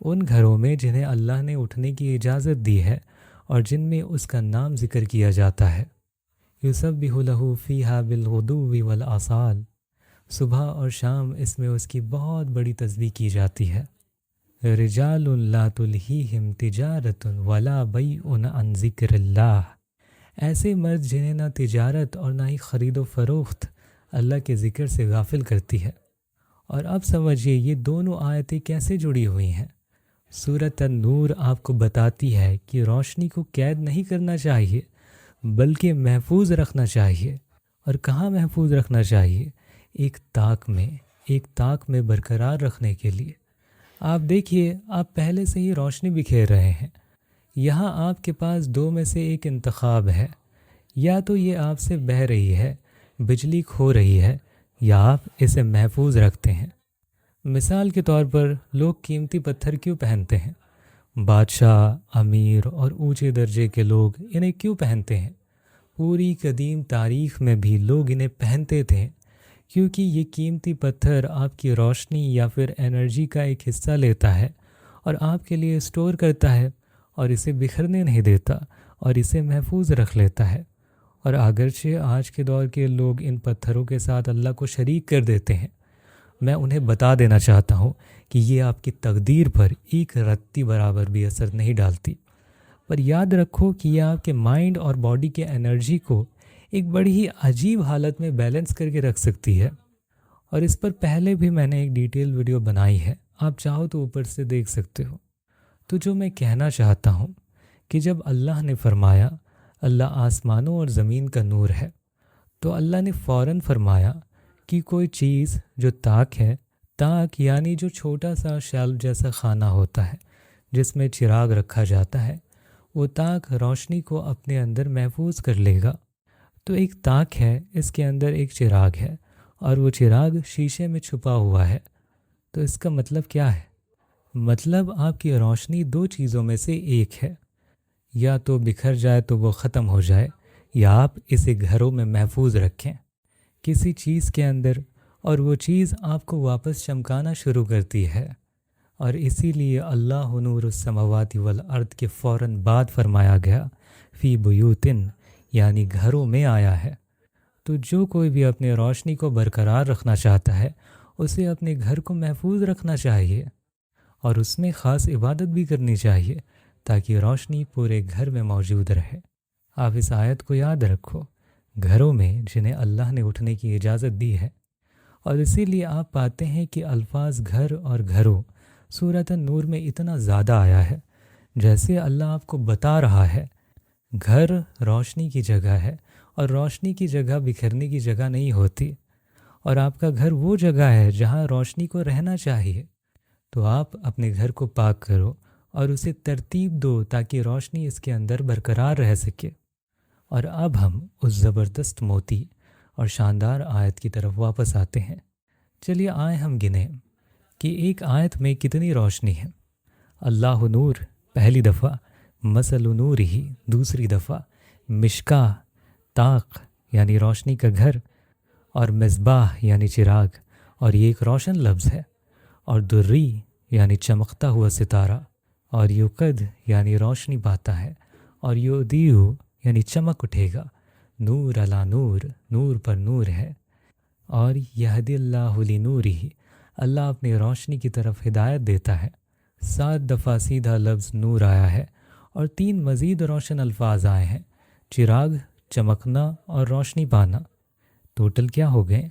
ان گھروں میں جنہیں اللہ نے اٹھنے کی اجازت دی ہے اور جن میں اس کا نام ذکر کیا جاتا ہے۔ یسبح لہ فیہا بالغدو والآصال، صبح اور شام اس میں اس کی بہت بڑی تسبیح کی جاتی ہے۔ رجال لا تلہیہم تجارت ولا بیع عن ذکر اللہ، ایسے مرد جنہیں نہ تجارت اور نہ ہی خرید و فروخت اللہ کے ذکر سے غافل کرتی ہے۔ اور اب سمجھیے یہ دونوں آیتیں کیسے جڑی ہوئی ہیں۔ سورۃ النور آپ کو بتاتی ہے کہ روشنی کو قید نہیں کرنا چاہیے بلکہ محفوظ رکھنا چاہیے۔ اور کہاں محفوظ رکھنا چاہیے؟ ایک طاق میں برقرار رکھنے کے لیے۔ آپ دیکھیے، آپ پہلے سے ہی روشنی بکھیر رہے ہیں۔ یہاں آپ کے پاس دو میں سے ایک انتخاب ہے، یا تو یہ آپ سے بہہ رہی ہے، بجلی کھو رہی ہے، یا آپ اسے محفوظ رکھتے ہیں۔ مثال کے طور پر لوگ قیمتی پتھر کیوں پہنتے ہیں؟ بادشاہ، امیر اور اونچے درجے کے لوگ انہیں کیوں پہنتے ہیں؟ پوری قدیم تاریخ میں بھی لوگ انہیں پہنتے تھے، کیونکہ یہ قیمتی پتھر آپ کی روشنی یا پھر انرجی کا ایک حصہ لیتا ہے اور آپ کے لیے اسٹور کرتا ہے اور اسے بکھرنے نہیں دیتا اور اسے محفوظ رکھ لیتا ہے۔ اور اگرچہ آج کے دور کے لوگ ان پتھروں کے ساتھ اللہ کو شریک کر دیتے ہیں، میں انہیں بتا دینا چاہتا ہوں کہ یہ آپ کی تقدیر پر ایک رتی برابر بھی اثر نہیں ڈالتی۔ پر یاد رکھو کہ یہ آپ کے مائنڈ اور باڈی کے انرجی کو ایک بڑی ہی عجیب حالت میں بیلنس کر کے رکھ سکتی ہے۔ اور اس پر پہلے بھی میں نے ایک ڈیٹیل ویڈیو بنائی ہے، آپ چاہو تو اوپر سے دیکھ سکتے ہو۔ تو جو میں کہنا چاہتا ہوں کہ جب اللہ نے فرمایا اللہ آسمانوں اور زمین کا نور ہے، تو اللہ نے فوراً فرمایا کہ کوئی چیز جو طاق ہے، طاق یعنی جو چھوٹا سا شیلف جیسا خانہ ہوتا ہے جس میں چراغ رکھا جاتا ہے، وہ طاق روشنی کو اپنے اندر محفوظ کر لے گا۔ تو ایک طاق ہے، اس کے اندر ایک چراغ ہے اور وہ چراغ شیشے میں چھپا ہوا ہے۔ تو اس کا مطلب کیا ہے؟ مطلب آپ کی روشنی دو چیزوں میں سے ایک ہے، یا تو بکھر جائے تو وہ ختم ہو جائے، یا آپ اسے گھروں میں محفوظ رکھیں کسی چیز کے اندر، اور وہ چیز آپ کو واپس چمکانا شروع کرتی ہے۔ اور اسی لیے اللہ نور السماوات والارض کے فوراً بعد فرمایا گیا فی بیوتن، یعنی گھروں میں آیا ہے۔ تو جو کوئی بھی اپنے روشنی کو برقرار رکھنا چاہتا ہے، اسے اپنے گھر کو محفوظ رکھنا چاہیے اور اس میں خاص عبادت بھی کرنی چاہیے تاکہ روشنی پورے گھر میں موجود رہے۔ آپ اس آیت کو یاد رکھو، گھروں میں جنہیں اللہ نے اٹھنے کی اجازت دی ہے۔ اور اسی لیے آپ پاتے ہیں کہ الفاظ گھر اور گھروں سورۃ النور میں اتنا زیادہ آیا ہے، جیسے اللہ آپ کو بتا رہا ہے گھر روشنی کی جگہ ہے اور روشنی کی جگہ بکھرنے کی جگہ نہیں ہوتی، اور آپ کا گھر وہ جگہ ہے جہاں روشنی کو رہنا چاہیے۔ تو آپ اپنے گھر کو پاک کرو اور اسے ترتیب دو تاکہ روشنی اس کے اندر برقرار رہ سکے۔ اور اب ہم اس زبردست موتی اور شاندار آیت کی طرف واپس آتے ہیں۔ چلیے آئیں ہم گنیں کہ ایک آیت میں کتنی روشنی ہے۔ اللہ نور پہلی دفعہ، مثل نور ہی دوسری دفعہ، مشکاہ طاق یعنی روشنی کا گھر، اور مصباح یعنی چراغ، اور یہ ایک روشن لفظ ہے، اور دری یعنی چمکتا ہوا ستارہ، اور یوقد یعنی روشنی پاتا ہے، اور یودیو یعنی چمک اٹھے گا، نور علی نور، نور پر نور ہے، اور یہدی اللہ لنورہ، اللہ اپنی روشنی کی طرف ہدایت دیتا ہے۔ 7 دفعہ سیدھا لفظ نور آیا ہے اور 3 مزید روشن الفاظ آئے ہیں، چراغ، چمکنا اور روشنی پانا۔ ٹوٹل کیا ہو گئے؟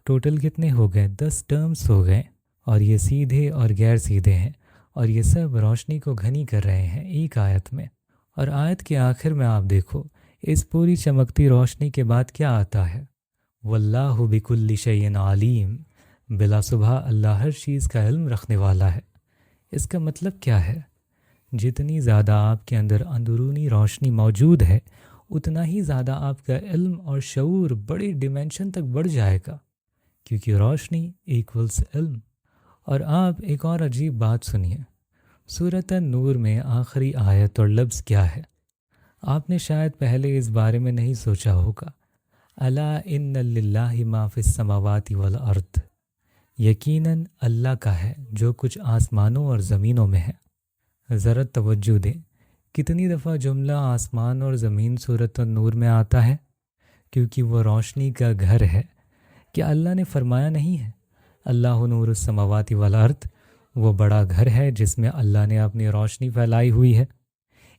ٹوٹل کتنے ہو گئے؟ 10 ٹرمز ہو گئے، اور یہ سیدھے اور غیر سیدھے ہیں، اور یہ سب روشنی کو گھنی کر رہے ہیں ایک آیت میں۔ اور آیت کے آخر میں آپ دیکھو، اس پوری چمکتی روشنی کے بعد کیا آتا ہے؟ واللہ بکل شیء علیم، بلا صبح اللہ ہر چیز کا علم رکھنے والا ہے۔ اس کا مطلب کیا ہے؟ جتنی زیادہ آپ کے اندر اندرونی روشنی موجود ہے، اتنا ہی زیادہ آپ کا علم اور شعور بڑی ڈیمینشن تک بڑھ جائے گا، کیونکہ روشنی ایکولز علم۔ اور آپ ایک اور عجیب بات سنیے، سورۃ النور میں آخری آیت اور لفظ کیا ہے؟ آپ نے شاید پہلے اس بارے میں نہیں سوچا ہوگا۔ الا ان للہ ما فی السماوات والارض، یقیناً اللہ کا ہے جو کچھ آسمانوں اور زمینوں میں ہے۔ ذرا توجہ دیں، کتنی دفعہ جملہ آسمان اور زمین سورۃ النور میں آتا ہے؟ کیونکہ وہ روشنی کا گھر ہے۔ کیا اللہ نے فرمایا نہیں ہے اللہ نور السماوات والارض؟ وہ بڑا گھر ہے جس میں اللہ نے اپنی روشنی پھیلائی ہوئی ہے۔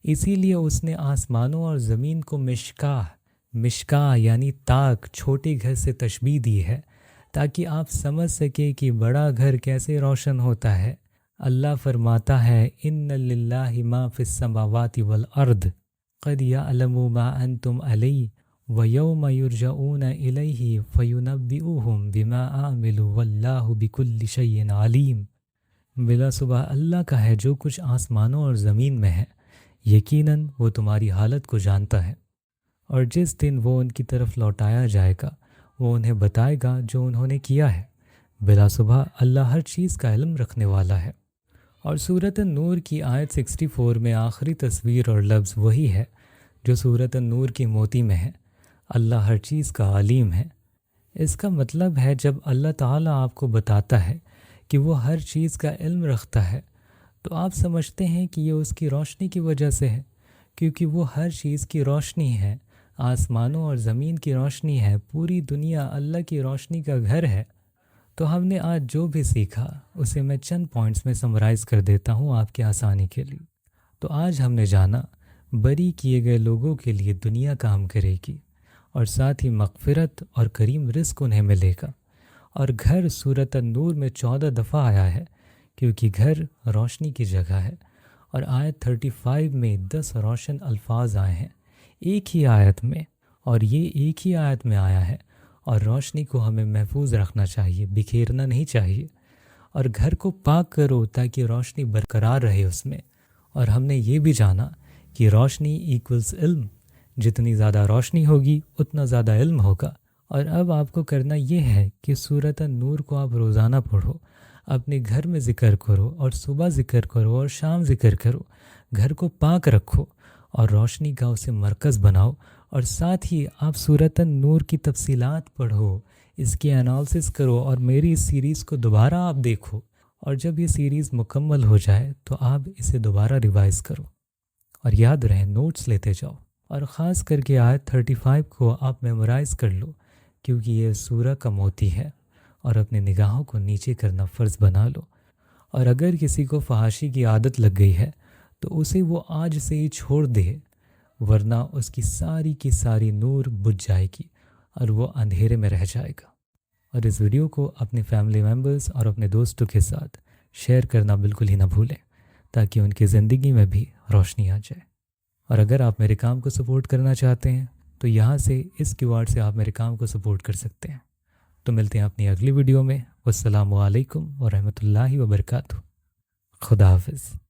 اسی لیے اس نے آسمانوں اور زمین کو مشکاہ یعنی طاق چھوٹے گھر سے تشبیہ دی ہے، تاکہ آپ سمجھ سکیں کہ بڑا گھر کیسے روشن ہوتا ہے۔ اللہ فرماتا ہے ان للہ ما فی السماوات والارض قد یعلم ما انتم علیہ ویوم یرجعون الیہ فینبئہم بما عملوا واللہ بکل شیء علیم۔ بلا صبح اللہ کا ہے جو کچھ آسمانوں اور زمین میں ہے، یقیناً وہ تمہاری حالت کو جانتا ہے، اور جس دن وہ ان کی طرف لوٹایا جائے گا وہ انہیں بتائے گا جو انہوں نے کیا ہے۔ بلا صبح اللہ ہر چیز کا علم رکھنے والا ہے۔ اور سورۃ النور کی آیت 64 میں آخری تصویر اور لفظ وہی ہے جو سورۃ النور کی موتی میں ہے، اللہ ہر چیز کا علیم ہے۔ اس کا مطلب ہے جب اللہ تعالیٰ آپ کو بتاتا ہے کہ وہ ہر چیز کا علم رکھتا ہے تو آپ سمجھتے ہیں کہ یہ اس کی روشنی کی وجہ سے ہے، کیونکہ وہ ہر چیز کی روشنی ہے، آسمانوں اور زمین کی روشنی ہے، پوری دنیا اللہ کی روشنی کا گھر ہے۔ تو ہم نے آج جو بھی سیکھا اسے میں چند پوائنٹس میں سمرائز کر دیتا ہوں آپ کی آسانی کے لیے۔ تو آج ہم نے جانا بری کیے گئے لوگوں کے لیے دنیا کام کرے گی، اور ساتھ ہی مغفرت اور کریم رزق انہیں ملے گا۔ اور گھر سورۃ النور میں 14 دفعہ آیا ہے کیونکہ گھر روشنی کی جگہ ہے، اور آیت 35 میں 10 روشن الفاظ آئے ہیں ایک ہی آیت میں، اور یہ ایک ہی آیت میں آیا ہے۔ اور روشنی کو ہمیں محفوظ رکھنا چاہیے، بکھیرنا نہیں چاہیے، اور گھر کو پاک کرو تاکہ روشنی برقرار رہے اس میں۔ اور ہم نے یہ بھی جانا کہ روشنی ایکولز علم، جتنی زیادہ روشنی ہوگی اتنا زیادہ علم ہوگا۔ اور اب آپ کو کرنا یہ ہے کہ سورۃ النور کو آپ روزانہ پڑھو، اپنے گھر میں ذکر کرو، اور صبح ذکر کرو اور شام ذکر کرو، گھر کو پاک رکھو اور روشنی کا اسے مرکز بناؤ۔ اور ساتھ ہی آپ سورۃ النور کی تفصیلات پڑھو، اس کی انالیسس کرو، اور میری اس سیریز کو دوبارہ آپ دیکھو، اور جب یہ سیریز مکمل ہو جائے تو آپ اسے دوبارہ ریوائز کرو، اور یاد رہے نوٹس لیتے جاؤ، اور خاص کر کے آیت 35 کو آپ میمورائز کر لو، کیونکہ یہ سورہ کا موتی ہے، اور اپنے نگاہوں کو نیچے کرنا فرض بنا لو۔ اور اگر کسی کو فحاشی کی عادت لگ گئی ہے تو اسے وہ آج سے ہی چھوڑ دے، ورنہ اس کی ساری نور بجھ جائے گی اور وہ اندھیرے میں رہ جائے گا۔ اور اس ویڈیو کو اپنے فیملی ممبرز اور اپنے دوستوں کے ساتھ شیئر کرنا بالکل ہی نہ بھولیں، تاکہ ان کی زندگی میں بھی روشنی آ جائے۔ اور اگر آپ میرے کام کو سپورٹ کرنا چاہتے ہیں تو یہاں سے اس QR سے آپ میرے کام کو سپورٹ کر سکتے ہیں۔ تو ملتے ہیں اپنی اگلی ویڈیو میں۔ والسلام علیکم ورحمۃ اللہ وبرکاتہ۔ خدا حافظ۔